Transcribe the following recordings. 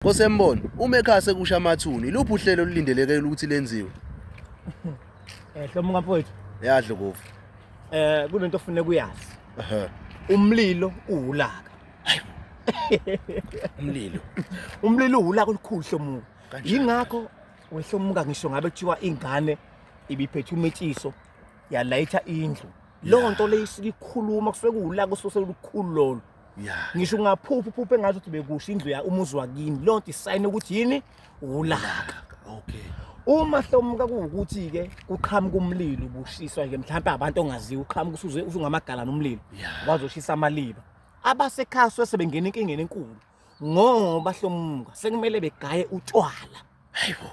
Kosembono, uma ekhaya sekusha amathuni, iluphi uhlelo olulindeleke ukuthi lenziwe? Hlomo mfowethu, Yadle kofu. kunento ofuneka uyazi. Ehhe. Umlilo uwulaka. Umlilo. Umlilo uwulaka olukhulu hlomo. Kanjani? Yingakho wehlomuka ngisho ngabe kuthiwa ingane ibiphethe umetshiso yalayitha indlu. Lonto leyisikhuluma kusuke kuwulaka osose lukhulu lolo. Yeah. Ngisho ungaphupha engathi uthi bekusha indlu ya umuzi wakini. Lonto isayini ukuthi yini uwulaka. Okay. Uma hlomuka kuwukuthi ke kuqhamuka umlilo ubushiswa ke mhlawumbe abantu ongaziwa uqhamuka usungamagalana umlilo wazoshisa amaliba abasekhaya sebengena inkingeni enkulu ngoba hlomuka sekumele begaye utshwala. Hayibo.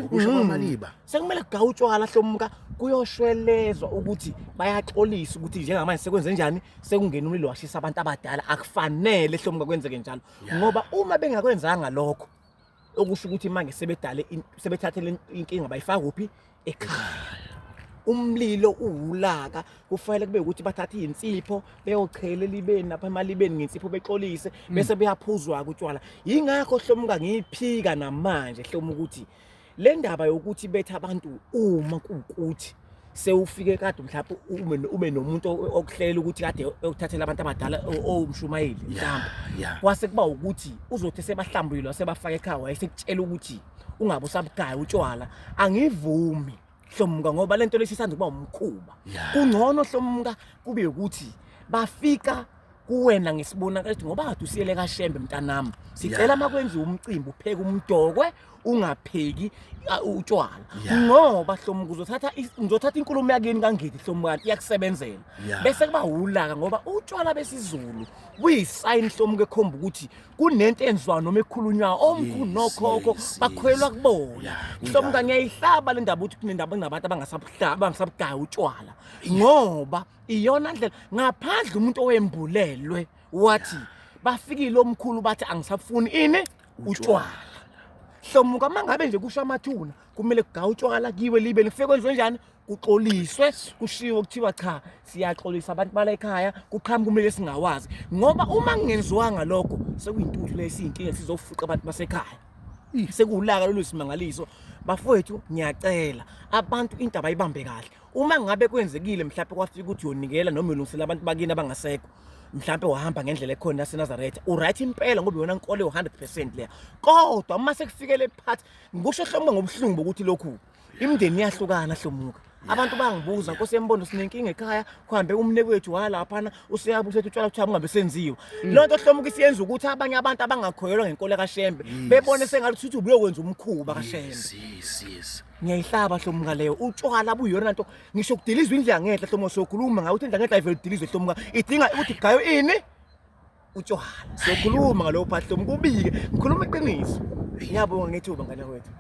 Ukusho kwamaliba Sekumele kugaye utshwala hlomuka kuyoshwelezwa ukuthi bayaxolisa ukuthi njengamanje sekwenze njani sekungena umlilo washisa abantu abadala akufanele hlomuka kwenzeke njalo ngoba uma bengakwenzanga lokho okusho ukuthi manje sebethathele inkinga bayifaka kuphi ekhaya. Umlilo uwulaka kufanele kube ukuthi bathatha izinsipho beyochela libeni lapha emalibeni ngensipho bexolise bese beyaphuzwa utshwala. Yingakho hlomuka ngiyiphika namanje hlomuka ukuthi le ndaba yokuthi bethe abantu uma kuukuthi sewufike kade mhlawumbe ube nomuntu okuhlela ukuthi kade uthathela abantu abadala owumshumayeli mhlawumbe kwase kuba ukuthi uzothi sebahlambulile sebafaka ekhaya wayesekutshela ukuthi ungabe usabugaya utshwala angivumi hlomuka ngoba lento lesisanda kuba umkhuba kungcono hlomuka kube ukuthi bafika kuwena ngesibona ukuthi ngoba kade usiyele kaShembe mntanami sicela makwenziwe umcimbi upheke umdokwe ungapheki utshwala ngoba hlomuka ngizothatha inkulumo yakini kangithi hlomuka iyakusebenzela bese kuba ulaka ngoba utshwala besizulu kuyisign hlomuka ekhomba ukuthi kunento enziwa noma ekhulunywa omkhulu nokhokho bakholelwa kubona hlomuka ngiyayihlaba le ndaba ukuthi kunendaba kunabantu abangasabugaya utshwala ngoba iyona ndlela ngaphandle umuntu owembulelwe wathi bafikile omkhulu bathi angisafuni ini utshwala. Hlomuka mangabe nje kusho amathuna kumele kugaye utshwala kiwe libe lifike kwenziwe njani kuxoliswe kushiwo kuthiwa cha siyaxolisa abantu bala ekhaya kuqhamuka kumele singawazi ngoba uma kungenziwanga lokho sekuyintuthu lesiyinkinga sizofuqa abantu basekhaya sekulaka lolusimangaliso. Bafowethu ngiyacela abantu into abayibambe kahle uma ngabe kwenzekile mhlawumbe kwafika ukuthi uyonikela noma ulungisela abantu bakini abangasekho mhlawumbe wahamba ngendlela ekhona yaseNazaretha uright impela ngoba yona inkolo 100% leya kodwa uma sekufikele phathi ngisho hlomuka ngobuhlungu bokuthi lokhu imindeni iyahlukana hlomuka abantu bangibuza Nkosembono sinenkinga ekhaya kuhambe umnewethu walaphana useyabuza utshwala ukuthi ungabe senziwa lonto hlomuka isiyenza ukuthi abanye abantu abangakhoyelwa ngenkolo kaShembe bebone sengathi uthi ubuyokwenza umkhuba kaShembe. Ngiyayihlaba hlomuka leyo utshwala buyona into ngisho kudilizwa indlela ngenhla hlomuka sokhuluma ngathi indlela ngenhla ivele idilizwe hlomuka idinga ukuthi gayo ini utshwala sokhuluma ngalowo phathi hlomuka ubike ngikhuluma iqiniso. Ngiyabonga ngethuba ngane wethu.